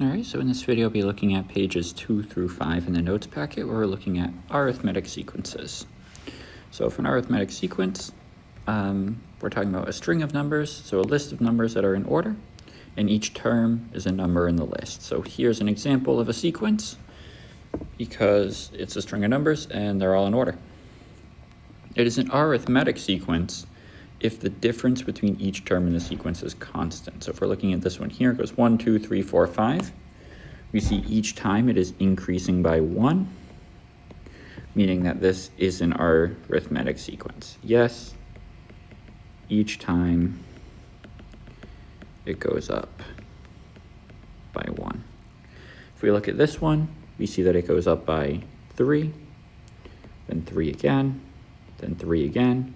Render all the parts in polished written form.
Alright, so in this video, I'll be looking at pages 2 through 5 in the notes packet, where we're looking at arithmetic sequences. So for an arithmetic sequence, we're talking about a string of numbers, so a list of numbers that are in order, and each term is a number in the list. So here's an example of a sequence, because it's a string of numbers and they're all in order. It is an arithmetic sequence if the difference between each term in the sequence is constant. So if we're looking at this one here, it goes 1, 2, 3, 4, 5. We see each time it is increasing by 1, meaning that this is an arithmetic sequence. Yes, each time it goes up by 1. If we look at this one, we see that it goes up by 3, then 3 again, then 3 again,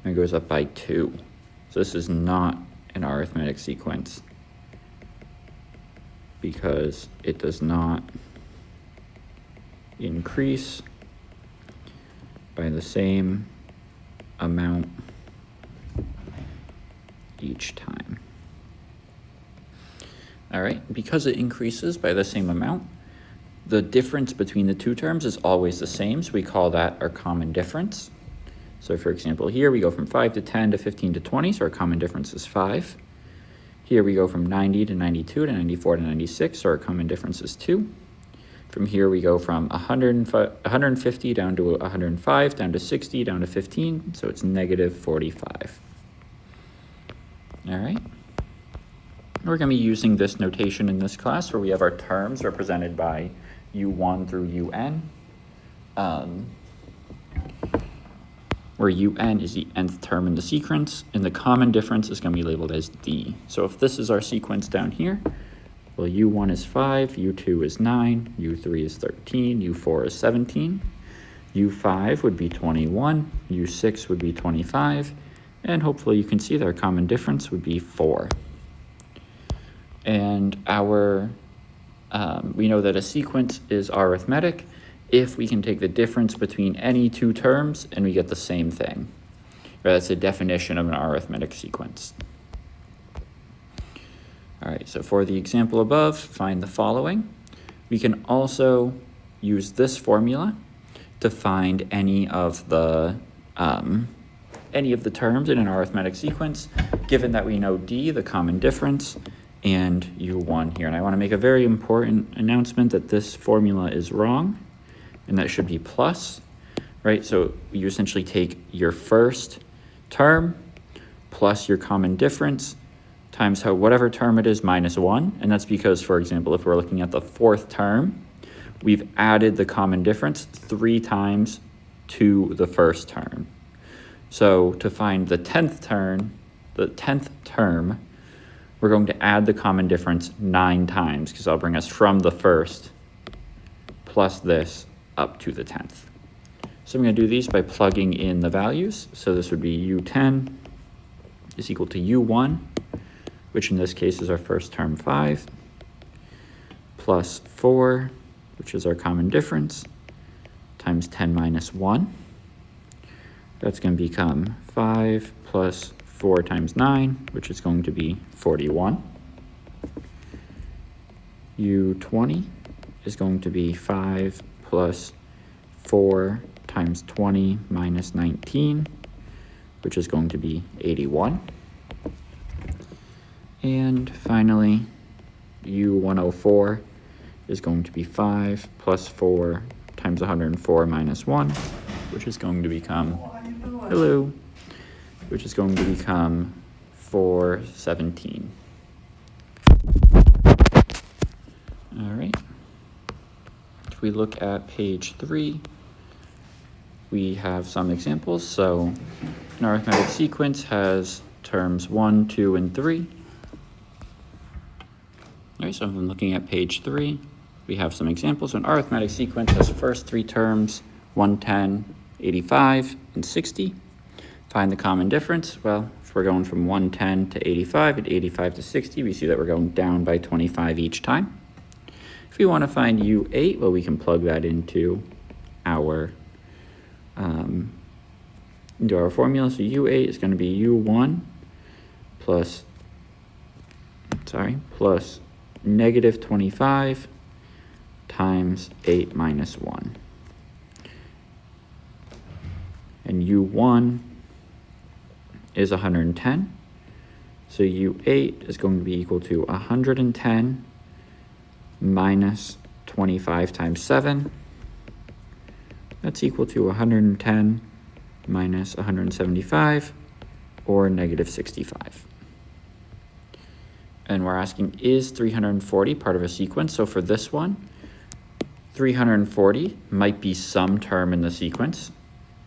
and it goes up by 2. So this is not an arithmetic sequence because it does not increase by the same amount each time. All right, because it increases by the same amount, the difference between the two terms is always the same, so we call that our common difference. So for example, here we go from 5 to 10 to 15 to 20, so our common difference is 5. Here we go from 90 to 92 to 94 to 96, so our common difference is 2. From here we go from 150 down to 105, down to 60, down to 15, so it's negative 45. All right. We're going to be using this notation in this class where we have our terms represented by U1 through UN, where UN is the nth term in the sequence, and the common difference is going to be labeled as D. So if this is our sequence down here, well, U1 is 5, U2 is 9, U3 is 13, U4 is 17, U5 would be 21, U6 would be 25, and hopefully you can see that our common difference would be 4. And we know that a sequence is arithmetic if we can take the difference between any two terms and we get the same thing. That's the definition of an arithmetic sequence. All right, so for the example above, find the following. We can also use this formula to find any of the terms in an arithmetic sequence, given that we know D, the common difference, and U1 here. And I want to make a very important announcement that this formula is wrong, and that should be plus, right? So you essentially take your first term plus your common difference times whatever term it is minus 1. And that's because, for example, if we're looking at the fourth term, we've added the common difference 3 times to the first term. So to find the 10th term, we're going to add the common difference 9 times, because that'll bring us from the first plus this up to the 10th. So I'm going to do these by plugging in the values. So this would be U10 is equal to U1, which in this case is our first term 5, plus 4, which is our common difference, times 10 minus 1. That's going to become 5 plus 4 times 9, which is going to be 41. U20 is going to be 5 plus 4 times 20 minus 19, which is going to be 81. And finally, U104 is going to be 5 plus 4 times 104 minus 1, which is going to become, hello, which is going to become 417. All right. If we look at page 3, we have some examples. So an arithmetic sequence has terms 1, 2, and 3. All right, so if I'm looking at page 3, we have some examples. So an arithmetic sequence has first 3 terms, 110, 85, and 60. Find the common difference. Well, if we're going from 110 to 85 and 85 to 60, we see that we're going down by 25 each time. If we want to find U8, well, we can plug that into our formula. So U8 is going to be U1 plus negative 25 times 8 minus 1. And U1 is 110. So U8 is going to be equal to 110 minus 25 times 7. That's equal to 110 minus 175, or negative 65. And we're asking, is 340 part of a sequence? So for this one, 340 might be some term in the sequence.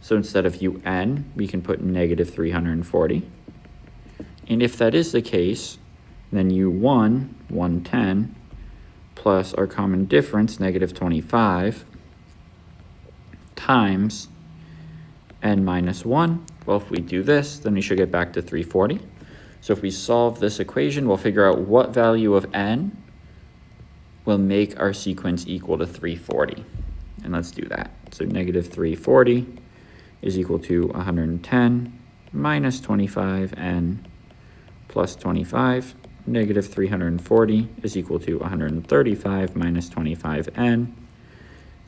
So instead of UN, we can put negative 340. And if that is the case, then U1, 110, plus our common difference, negative 25, times n minus 1. Well, if we do this, then we should get back to 340. So if we solve this equation, we'll figure out what value of n will make our sequence equal to 340. And let's do that. So negative 340 is equal to 110 minus 25n plus 25. Negative 340 is equal to 135 minus 25n.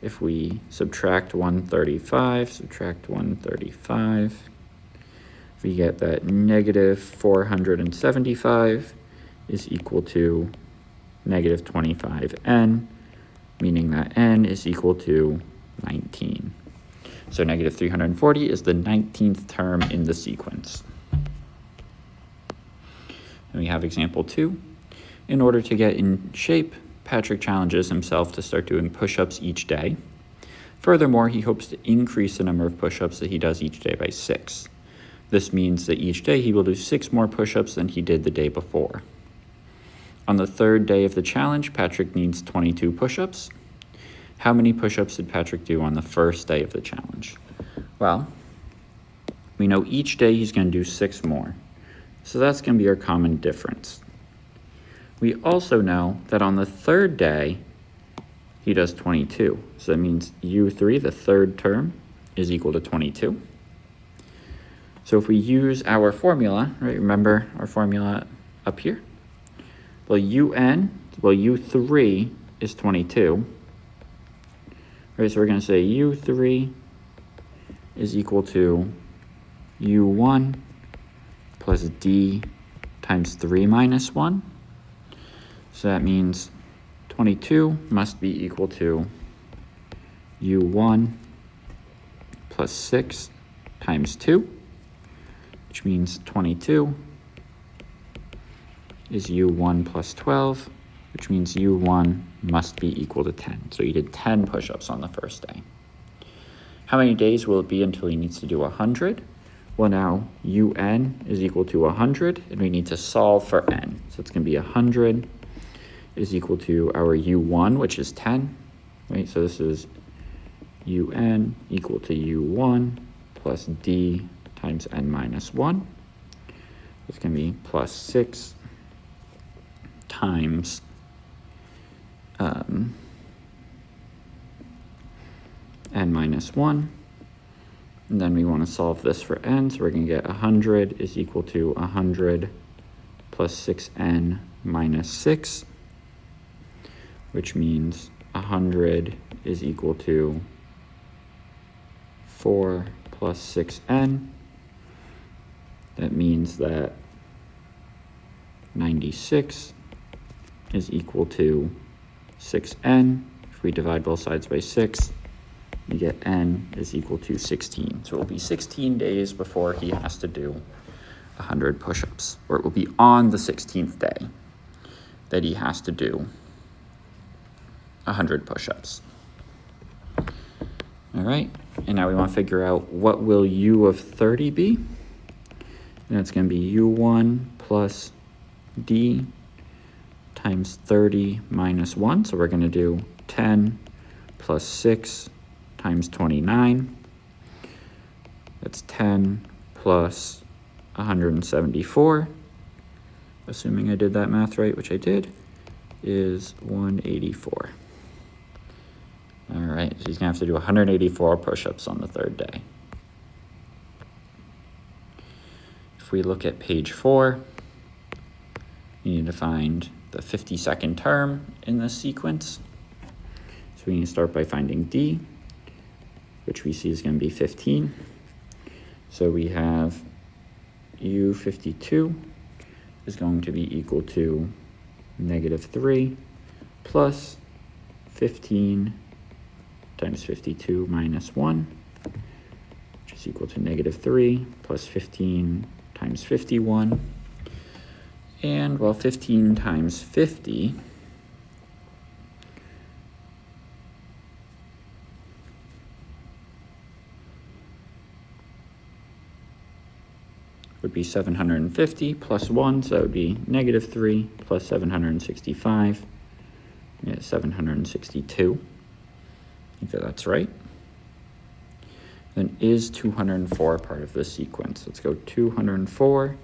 If we subtract 135, we get that negative 475 is equal to negative 25n, meaning that n is equal to 19. So negative 340 is the 19th term in the sequence. And we have example 2. In order to get in shape, Patrick challenges himself to start doing push-ups each day. Furthermore, he hopes to increase the number of push-ups that he does each day by 6. This means that each day he will do 6 more push-ups than he did the day before. On the 3rd day of the challenge, Patrick needs 22 push-ups. How many push-ups did Patrick do on the 1st day of the challenge? Well, we know each day he's going to do 6 more. So that's going to be our common difference. We also know that on the 3rd day, he does 22. So that means U3, the 3rd term, is equal to 22. So if we use our formula, right, remember our formula up here? Well, U3 is 22. Right, so we're going to say U3 is equal to U1 plus D times 3 minus 1. So that means 22 must be equal to U1 plus 6 times 2, which means 22 is U1 plus 12, which means U1 must be equal to 10. So he did 10 push-ups on the 1st day. How many days will it be until he needs to do 100? Well, now UN is equal to 100, and we need to solve for n. So it's going to be 100 is equal to our U1, which is 10, right? So this is UN equal to U1 plus D times n minus 1. It's going to be plus 6 times n minus 1. And then we want to solve this for n, so we're going to get 100 is equal to 100 plus 6n minus 6, which means 100 is equal to 4 plus 6n. That means that 96 is equal to 6n. If we divide both sides by 6, we get n is equal to 16. So it will be 16 days before he has to do 100 push-ups, or it will be on the 16th day that he has to do 100 push-ups. All right, and now we want to figure out what will U of 30 be. And that's going to be U1 plus D times 30 minus 1. So we're going to do 10 plus 6 times 29. That's 10 plus 174. Assuming I did that math right, which I did, is 184. All right, so he's going to have to do 184 push-ups on the 3rd day. If we look at page 4, you need to find the 52nd term in this sequence. So we need to start by finding D, which we see is going to be 15. So we have U52 is going to be equal to -3 plus 15 times 52 minus 1, which is equal to -3 plus 15 times 51. And well, 15 times 50 would be 750 plus 1, so that would be -3 plus 765, yeah, 762. I think that that's right. Then is 204 part of this sequence? Let's go 204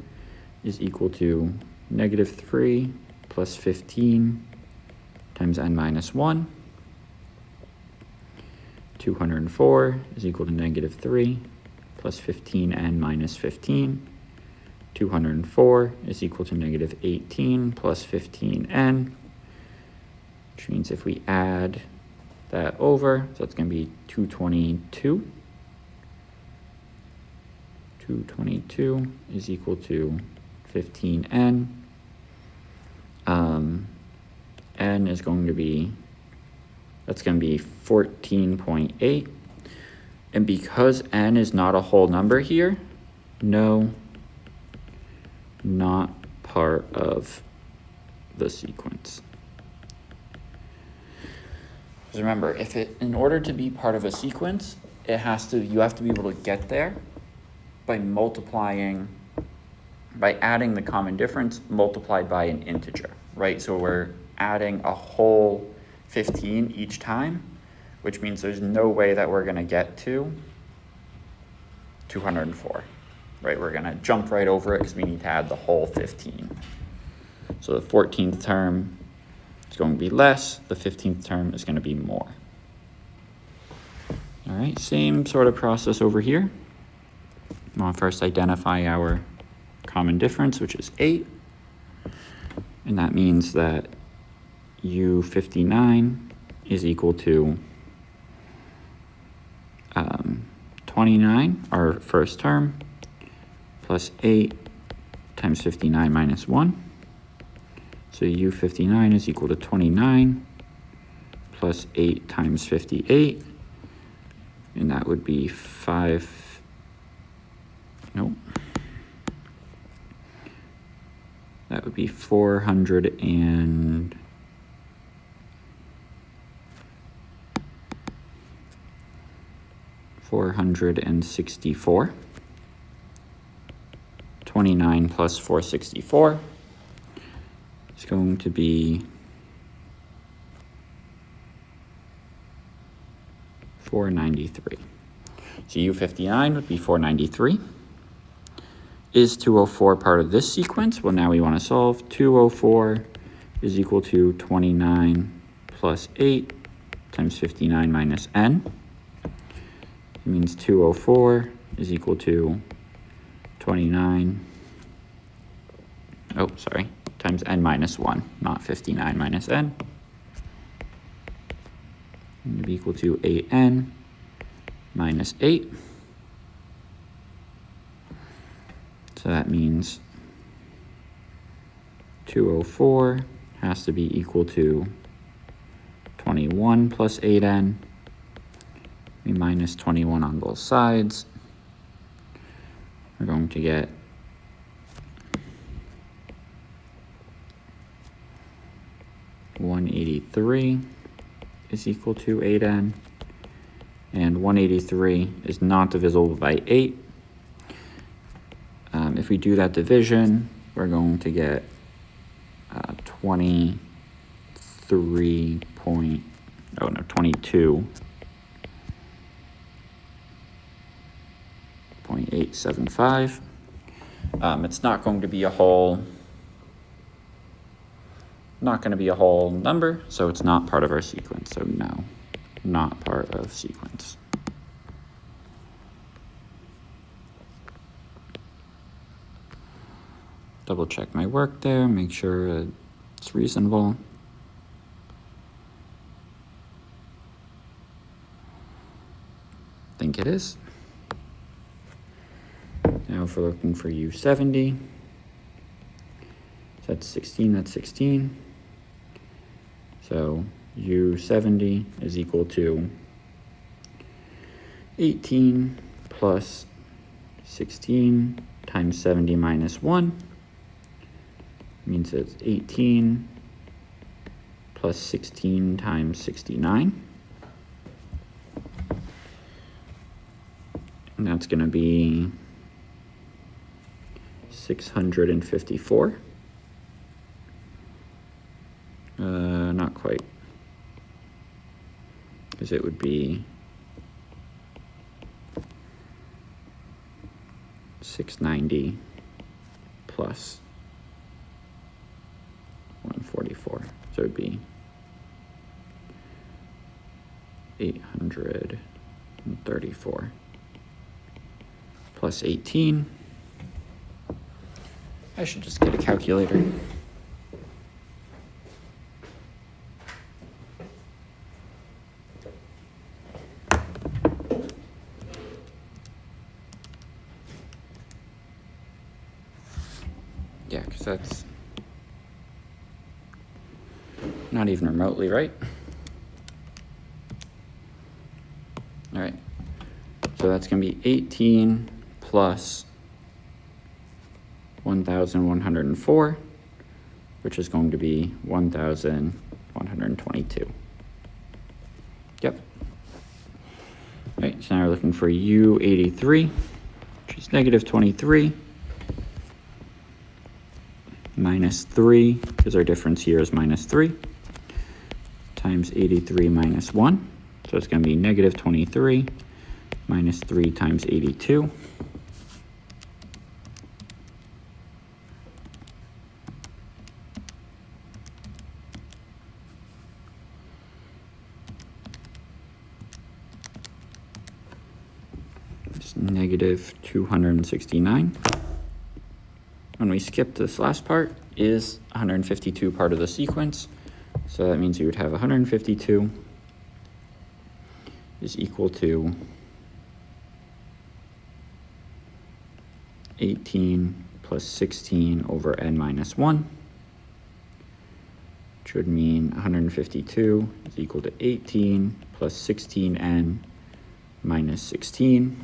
is equal to -3 plus 15 times n minus 1. 204 is equal to -3 plus 15n minus 15. 204 is equal to -18 plus 15n, which means if we add that over, so that's going to be 222. 222 is equal to 15n. N is going to be, that's going to be 14.8. And because n is not a whole number here, no, not part of the sequence. Because remember, in order to be part of a sequence, you have to be able to get there by adding the common difference multiplied by an integer, right? So we're adding a whole 15 each time, which means there's no way that we're gonna get to 204, right? We're gonna jump right over it because we need to add the whole 15. So the 14th term is going to be less, the 15th term is gonna be more. All right, same sort of process over here. We want to first identify our common difference, which is 8. And that means that U59 is equal to 29, our first term, plus 8 times 59 minus 1. So U59 is equal to 29 plus 8 times 58. And that would be 5, nope. That would be 464. 29 plus 464 is going to be 493. So U59 would be 493. Is 204 part of this sequence? Well, now we want to solve. 204 is equal to 29 plus 8 times 59 minus n. It means 204 is equal to 29, times n minus 1, not 59 minus n. It would be equal to 8n minus 8. So that means 204 has to be equal to 21 plus 8n. We minus 21 on both sides. We're going to get 183 is equal to 8n. And 183 is not divisible by 8. If we do that division, we're going to get 22.875. It's not going to be a whole number, so it's not part of our sequence. So no, not part of sequence. Double check my work there, make sure it's It's reasonable. I think it is. Now if we're looking for U70, so that's 16, that's 16. So U70 is equal to 18 plus 16 times 70 minus 1. Means it's 18 plus 16 times 69. And that's going to be 654. Not quite. Because it would be 690 plus 144. So it would be 834 plus 18. I should just get a calculator. Yeah, because that's not even remotely right. All right, so that's going to be 18 plus 1,104, which is going to be 1,122. Yep. All right, so now we're looking for U83, which is negative 23. Minus 3, because our difference here is minus 3, times 83 minus 1. So it's going to be negative 23 minus 3 times 82. It's negative 269. When we skip this last part, is 152 part of the sequence? So that means you would have 152 is equal to 18 plus 16 over n minus 1, which would mean 152 is equal to 18 plus 16n minus 16,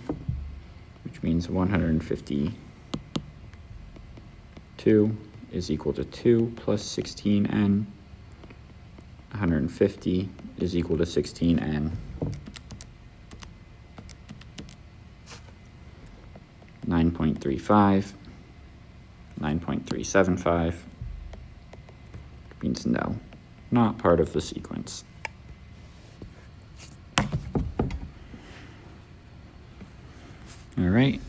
which means 152 is equal to 2 plus 16n. 150 is equal to 16n. 9.35, 9.375 means no, not part of the sequence. All right,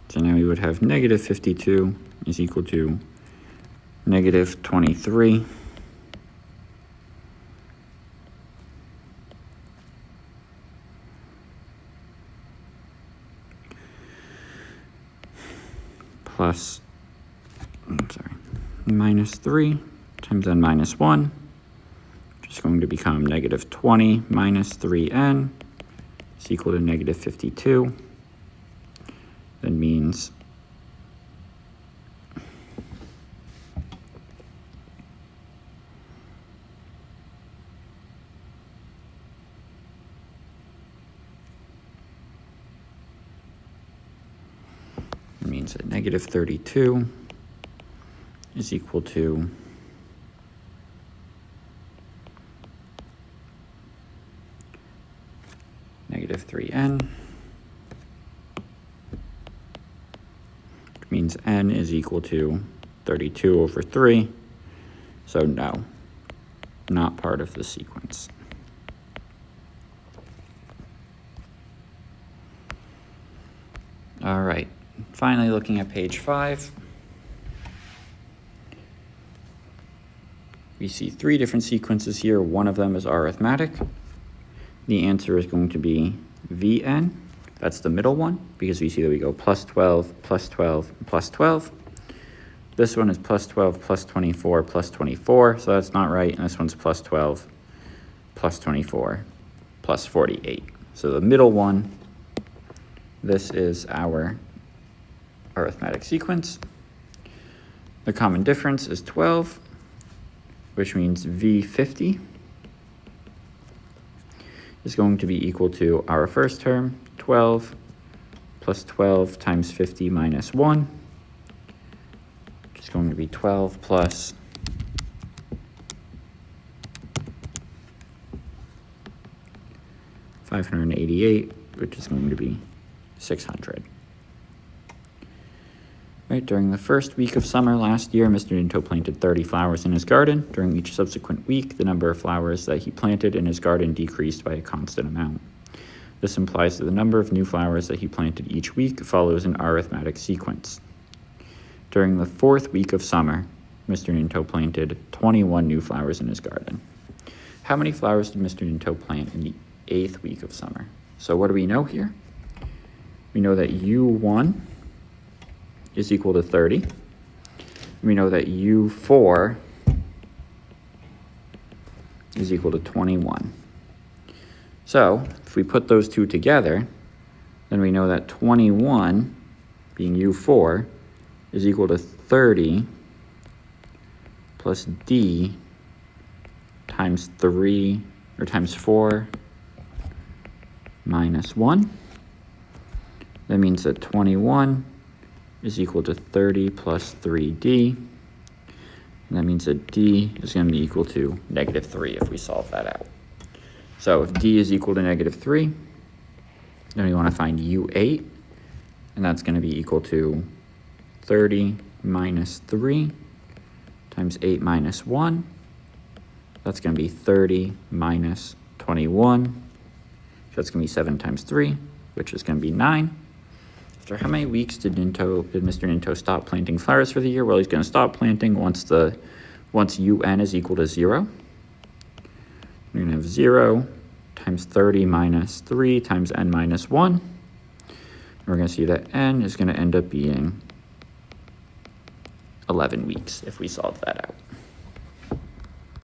so now we would have negative 52 is equal to negative 23. Plus, minus 3 times n minus 1, which is going to become negative 20 minus 3n is equal to negative 52. That means that negative 32 is equal to negative 3n, which means n is equal to 32 over 3, so no, not part of the sequence. All right. Finally, looking at page 5, we see 3 different sequences here. One of them is arithmetic. The answer is going to be Vn. That's the middle one, because we see that we go plus 12, plus 12, and plus 12. This one is plus 12, plus 24, plus 24, so that's not right. And this one's plus 12, plus 24, plus 48. So the middle one, this is our arithmetic sequence. The common difference is 12, which means V50 is going to be equal to our first term, 12 plus 12 times 50 minus 1, which is going to be 12 plus 588, which is going to be 600. Right, during the first week of summer last year, Mr. Ninto planted 30 flowers in his garden. During each subsequent week, the number of flowers that he planted in his garden decreased by a constant amount. This implies that the number of new flowers that he planted each week follows an arithmetic sequence. During the fourth week of summer, Mr. Ninto planted 21 new flowers in his garden. How many flowers did Mr. Ninto plant in the 8th week of summer? So what do we know here? We know that U1 is equal to 30. We know that U4 is equal to 21. So if we put those two together, then we know that 21, being U4, is equal to 30 plus D times 3, or times 4 minus 1. That means that 21 is equal to 30 plus 3D. And that means that D is going to be equal to -3 if we solve that out. So if D is equal to -3, then we want to find U8, and that's going to be equal to 30 minus 3 times 8 minus 1. That's going to be 30 minus 21. So that's going to be 7 times 3, which is going to be 9. After how many weeks did Mr. Ninto stop planting flowers for the year? Well, he's going to stop planting once UN is equal to 0. We're going to have 0 times 30 minus 3 times n minus 1. And we're going to see that n is going to end up being 11 weeks if we solve that out.